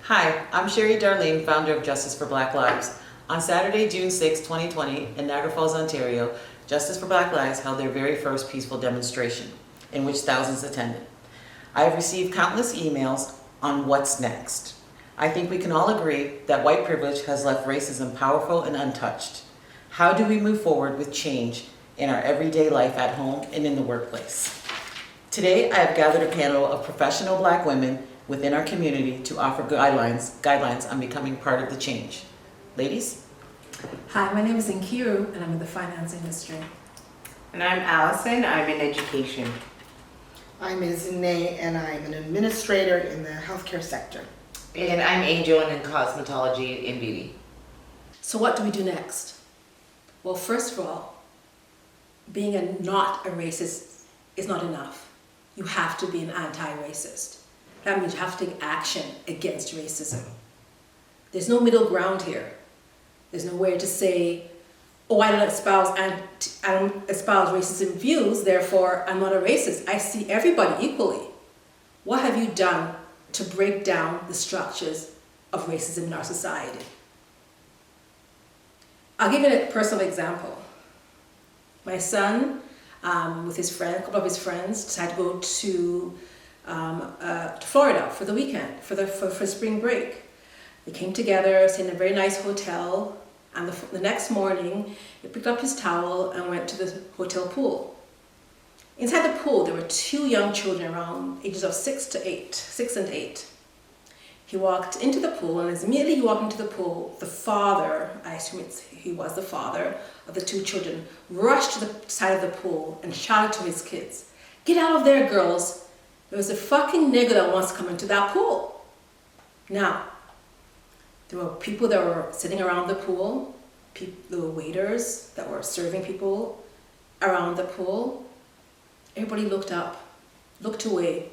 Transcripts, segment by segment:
Hi, I'm Sherry Darlene, founder of Justice4BlackLives. On Saturday, June 6, 2020, in Niagara Falls, Ontario, Justice4BlackLives held their very first peaceful demonstration, in which thousands attended. I have received countless emails on what's next. I think we can all agree that white privilege has left racism powerful and untouched. How do we move forward with change in our everyday life at home and in the workplace? Today, I have gathered a panel of professional Black women within our community to offer guidelines on becoming part of the change. Ladies? Hi, my name is Nkiru and I'm in the finance industry. And I'm Allison, I'm in education. I'm Izine and I'm an administrator in the healthcare sector. And I'm Angel and in cosmetology and beauty. So what do we do next? Well, first of all, being not a racist is not enough. You have to be an anti-racist. That means you have to take action against racism. There's no middle ground here. There's nowhere to say, oh, I don't espouse racism views, therefore I'm not a racist. I see everybody equally. What have you done to break down the structures of racism in our society? I'll give you a personal example. My son, with his friend, a couple of his friends, decided to go to Florida for the weekend, for spring break. They came together, stayed in a very nice hotel, and the next morning, he picked up his towel and went to the hotel pool. Inside the pool, there were two young children around ages of 6 and 8. He walked into the pool, and as immediately he walked into the pool, the father, I assume he was the father of the two children, rushed to the side of the pool and shouted to his kids, "Get out of there, girls. There's a fucking nigger that wants to come into that pool." Now, there were people that were sitting around the pool, there were waiters that were serving people around the pool. Everybody looked up, looked away.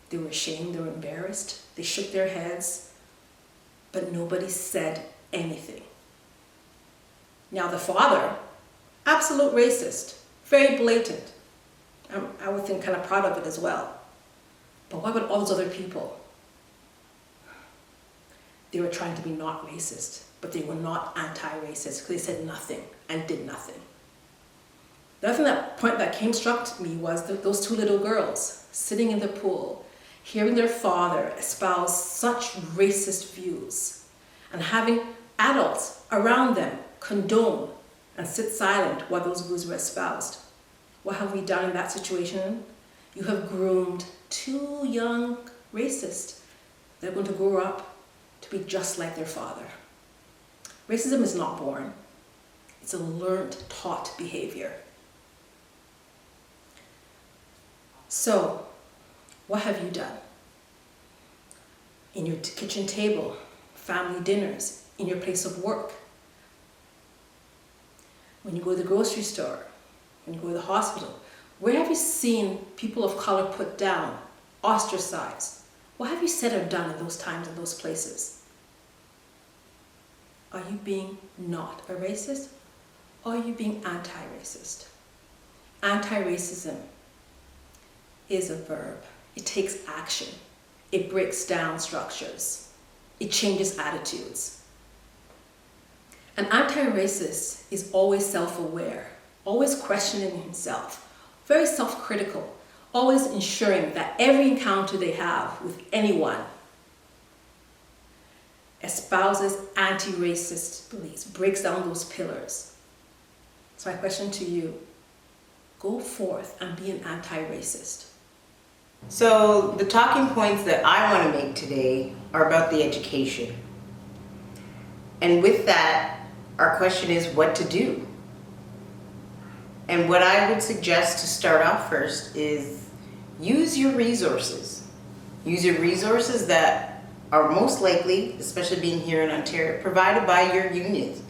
They were ashamed, they were embarrassed, they shook their heads, but nobody said anything. Now the father, absolute racist, very blatant. I would think kind of proud of it as well. But what about all those other people? They were trying to be not racist, but they were not anti-racist because they said nothing and did nothing. The other point that struck me was those two little girls sitting in the pool, hearing their father espouse such racist views and having adults around them condone and sit silent while those views were espoused. What have we done in that situation? You have groomed two young racists that are going to grow up to be just like their father. Racism is not born. It's a learned, taught behavior. So, what have you done? In your kitchen table, family dinners, in your place of work, when you go to the grocery store, when you go to the hospital, where have you seen people of color put down, ostracized? What have you said or done in those times and those places? Are you being not a racist, or are you being anti-racist? Anti-racism is a verb. It takes action. It breaks down structures. It changes attitudes. An anti-racist is always self-aware, always questioning himself, very self-critical, always ensuring that every encounter they have with anyone espouses anti-racist beliefs, breaks down those pillars. So my question to you, go forth and be an anti-racist. So the talking points that I want to make today are about the education. And with that, our question is what to do. And what I would suggest to start off first is use your resources. Use your resources that are most likely, especially being here in Ontario, provided by your unions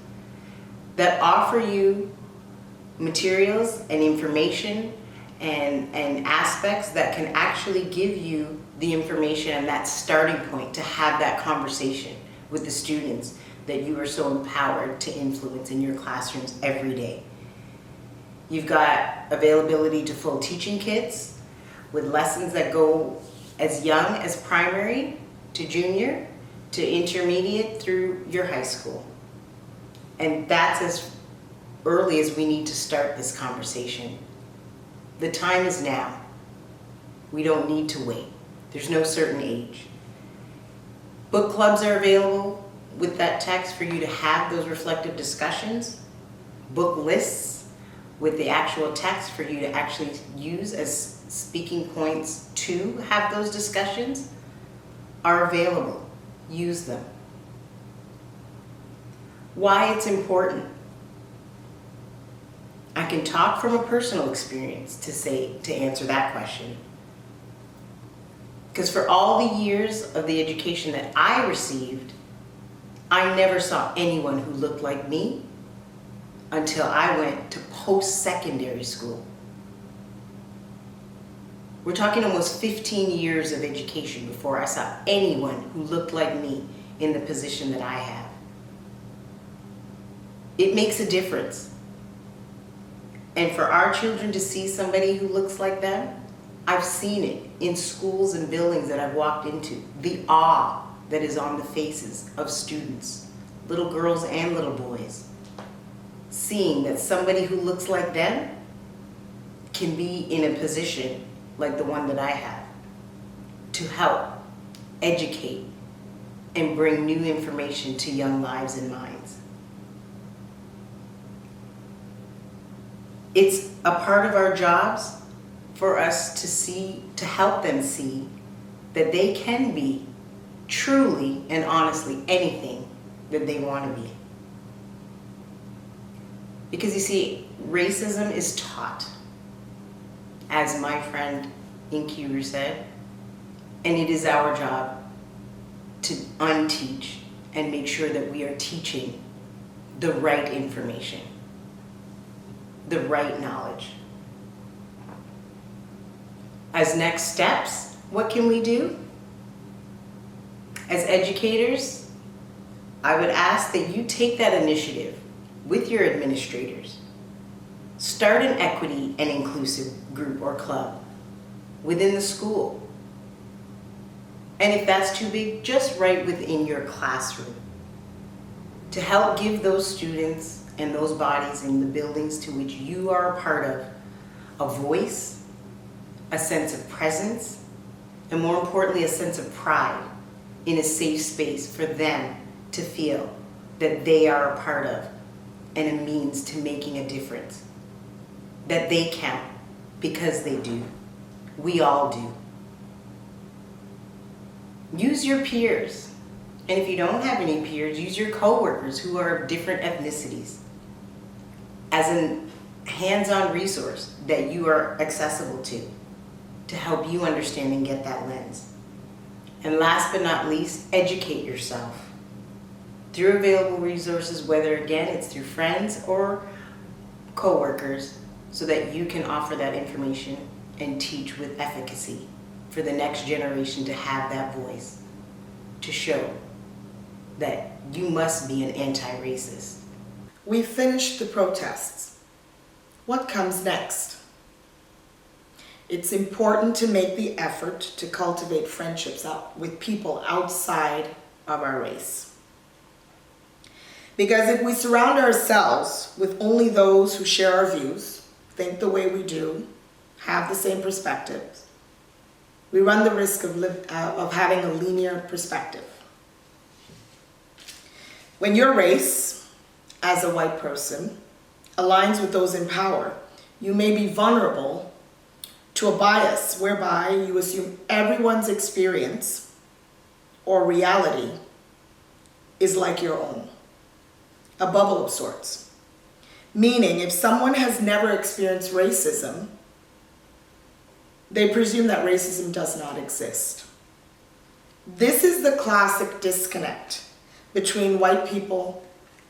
that offer you materials and information and aspects that can actually give you the information and that starting point to have that conversation with the students that you are so empowered to influence in your classrooms every day. You've got availability to full teaching kits with lessons that go as young as primary to junior to intermediate through your high school. And that's as early as we need to start this conversation. The time is now. We don't need to wait. There's no certain age. Book clubs are available with that text for you to have those reflective discussions. Book lists with the actual text for you to actually use as speaking points to have those discussions are available. Use them. Why it's important. I can talk from a personal experience to answer that question. Because for all the years of the education that I received, I never saw anyone who looked like me until I went to post-secondary school. We're talking almost 15 years of education before I saw anyone who looked like me in the position that I have. It makes a difference. And for our children to see somebody who looks like them, I've seen it in schools and buildings that I've walked into. The awe that is on the faces of students, little girls and little boys, seeing that somebody who looks like them can be in a position like the one that I have to help educate and bring new information to young lives and minds. It's a part of our jobs for us to help them see that they can be truly and honestly anything that they want to be. Because you see, racism is taught, as my friend Inkiru said, and it is our job to unteach and make sure that we are teaching the right information, the right knowledge. As next steps, what can we do? As educators, I would ask that you take that initiative with your administrators. Start an equity and inclusive group or club within the school. And if that's too big, just right within your classroom to help give those students and those bodies in the buildings to which you are a part of a voice, a sense of presence, and more importantly, a sense of pride in a safe space for them to feel that they are a part of and a means to making a difference. That they count because they do. We all do. Use your peers. And if you don't have any peers, use your coworkers who are of different ethnicities as a hands-on resource that you are accessible to help you understand and get that lens. And last but not least, educate yourself through available resources, whether again it's through friends or coworkers, so that you can offer that information and teach with efficacy for the next generation to have that voice, to show that you must be an anti-racist. We finished the protests. What comes next? It's important to make the effort to cultivate friendships with people outside of our race. Because if we surround ourselves with only those who share our views, think the way we do, have the same perspectives, we run the risk of having a linear perspective. When your race, as a white person, aligns with those in power, you may be vulnerable to a bias whereby you assume everyone's experience or reality is like your own, a bubble of sorts. Meaning, if someone has never experienced racism, they presume that racism does not exist. This is the classic disconnect between white people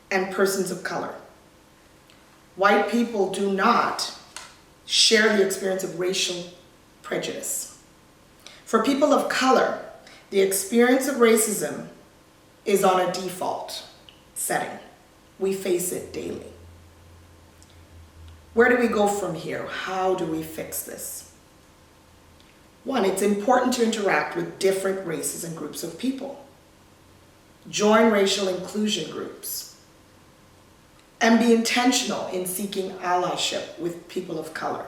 and persons of color. White people do not share the experience of racial prejudice. For people of color, the experience of racism is on a default setting. We face it daily. Where do we go from here? How do we fix this? One, it's important to interact with different races and groups of people. Join racial inclusion groups. And be intentional in seeking allyship with people of color.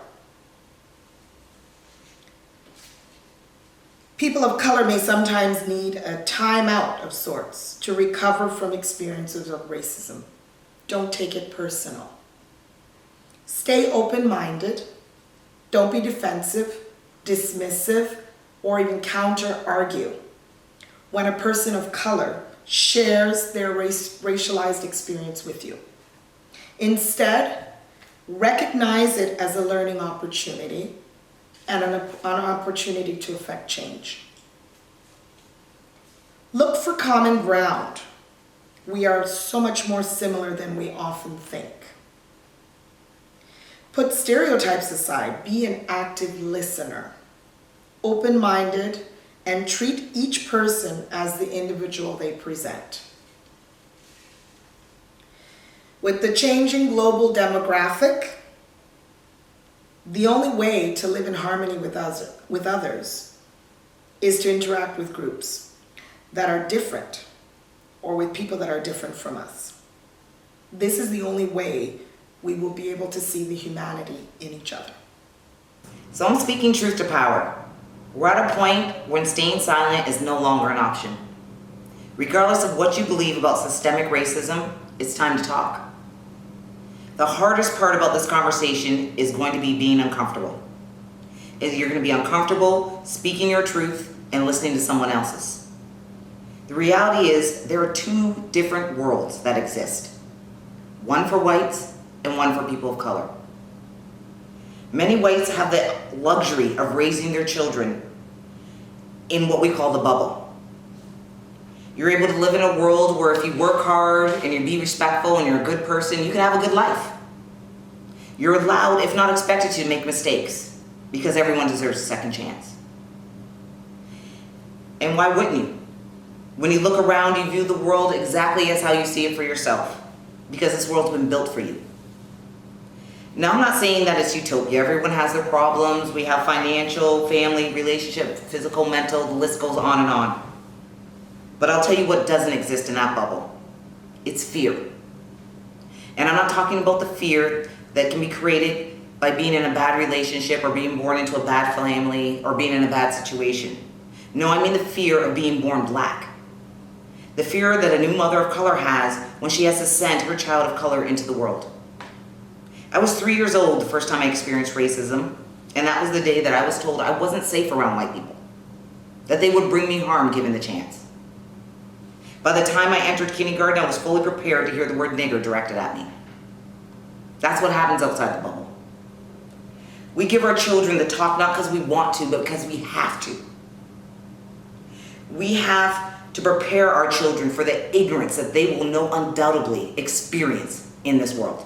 People of color may sometimes need a timeout of sorts to recover from experiences of racism. Don't take it personal. Stay open-minded. Don't be defensive, dismissive, or even counter-argue when a person of color shares their racialized experience with you. Instead, recognize it as a learning opportunity and an opportunity to affect change. Look for common ground. We are so much more similar than we often think. Put stereotypes aside. Be an active listener, open-minded, and treat each person as the individual they present. With the changing global demographic, the only way to live in harmony with others is to interact with groups that are different or with people that are different from us. This is the only way we will be able to see the humanity in each other. So I'm speaking truth to power. We're at a point when staying silent is no longer an option. Regardless of what you believe about systemic racism, it's time to talk. The hardest part about this conversation is going to be being uncomfortable. You're going to be uncomfortable speaking your truth and listening to someone else's. The reality is there are two different worlds that exist. One for whites and one for people of color. Many whites have the luxury of raising their children in what we call the bubble. You're able to live in a world where if you work hard and you be respectful and you're a good person, you can have a good life. You're allowed, if not expected to, make mistakes because everyone deserves a second chance. And why wouldn't you? When you look around, you view the world exactly as how you see it for yourself because this world's been built for you. Now, I'm not saying that it's utopia. Everyone has their problems. We have financial, family, relationship, physical, mental, the list goes on and on. But I'll tell you what doesn't exist in that bubble. It's fear. And I'm not talking about the fear that can be created by being in a bad relationship or being born into a bad family or being in a bad situation. No, I mean the fear of being born black. The fear that a new mother of color has when she has to send her child of color into the world. I was 3 years old the first time I experienced racism, and that was the day that I was told I wasn't safe around white people, that they would bring me harm given the chance. By the time I entered kindergarten, I was fully prepared to hear the word nigger directed at me. That's what happens outside the bubble. We give our children the talk not because we want to, but because we have to. We have to prepare our children for the ignorance that they will no undoubtedly experience in this world.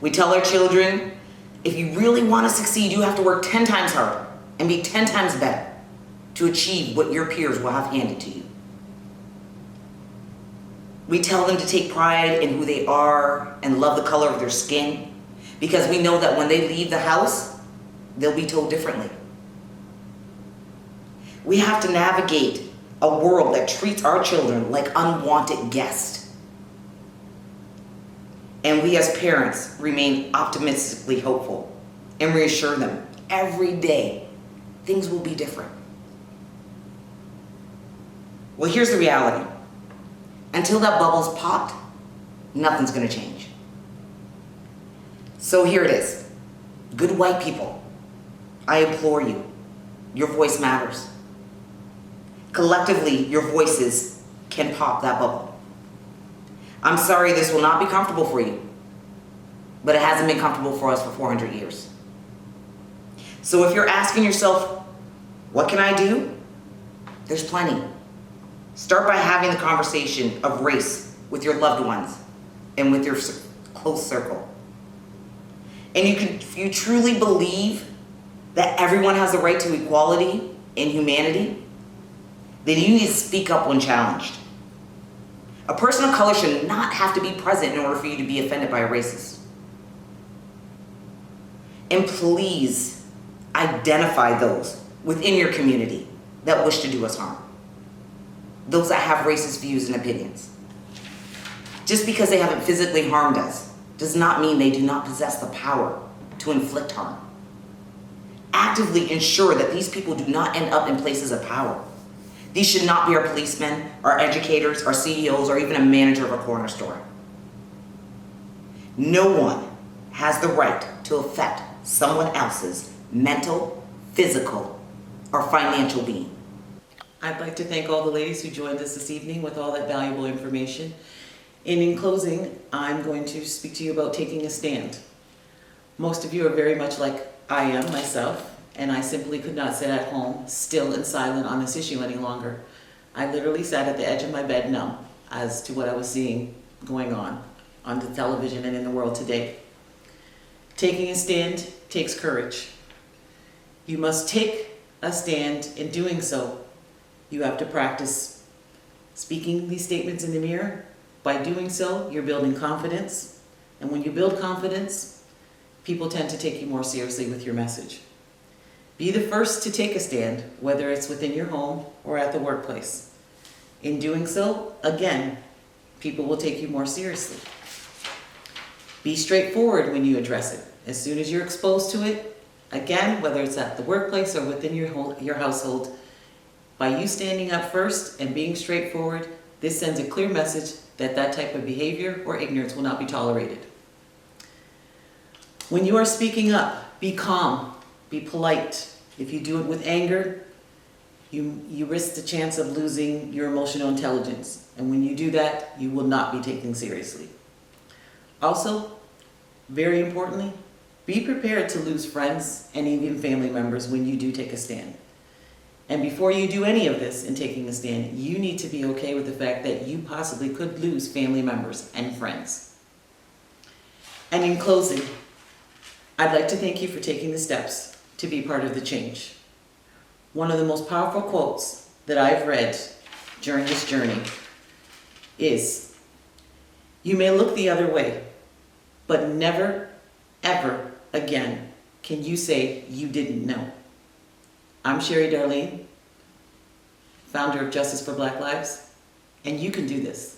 We tell our children, if you really want to succeed, you have to work 10 times harder and be 10 times better to achieve what your peers will have handed to you. We tell them to take pride in who they are and love the color of their skin because we know that when they leave the house, they'll be told differently. We have to navigate a world that treats our children like unwanted guests. And we as parents remain optimistically hopeful and reassure them every day things will be different. Well, here's the reality. Until that bubble's popped, nothing's going to change. So here it is. Good white people, I implore you, your voice matters. Collectively, your voices can pop that bubble. I'm sorry this will not be comfortable for you, but it hasn't been comfortable for us for 400 years. So if you're asking yourself, what can I do? There's plenty. Start by having the conversation of race with your loved ones and with your close circle. And if you truly believe that everyone has the right to equality and humanity, then you need to speak up when challenged. A person of color should not have to be present in order for you to be offended by a racist. And please identify those within your community that wish to do us harm. those that have racist views and opinions. Just because they haven't physically harmed us does not mean they do not possess the power to inflict harm. Actively ensure that these people do not end up in places of power. These should not be our policemen, our educators, our CEOs, or even a manager of a corner store. No one has the right to affect someone else's mental, physical, or financial being. I'd like to thank all the ladies who joined us this evening with all that valuable information. And in closing, I'm going to speak to you about taking a stand. Most of you are very much like I am myself, and I simply could not sit at home, still and silent on this issue any longer. I literally sat at the edge of my bed numb as to what I was seeing going on the television and in the world today. Taking a stand takes courage. You must take a stand. In doing so, you have to practice speaking these statements in the mirror. By doing so, you're building confidence. And when you build confidence, people tend to take you more seriously with your message. Be the first to take a stand, whether it's within your home or at the workplace. In doing so, again, people will take you more seriously. Be straightforward when you address it. As soon as you're exposed to it, again, whether it's at the workplace or within your household, by you standing up first and being straightforward, this sends a clear message that that type of behavior or ignorance will not be tolerated. When you are speaking up, be calm, be polite. If you do it with anger, you risk the chance of losing your emotional intelligence. And when you do that, you will not be taken seriously. Also, very importantly, be prepared to lose friends and even family members when you do take a stand. And before you do any of this in taking a stand, you need to be okay with the fact that you possibly could lose family members and friends. And in closing, I'd like to thank you for taking the steps to be part of the change. One of the most powerful quotes that I've read during this journey is, "You may look the other way, but never, ever again can you say you didn't know." I'm Sherry Darlene, founder of Justice for Black Lives, and you can do this.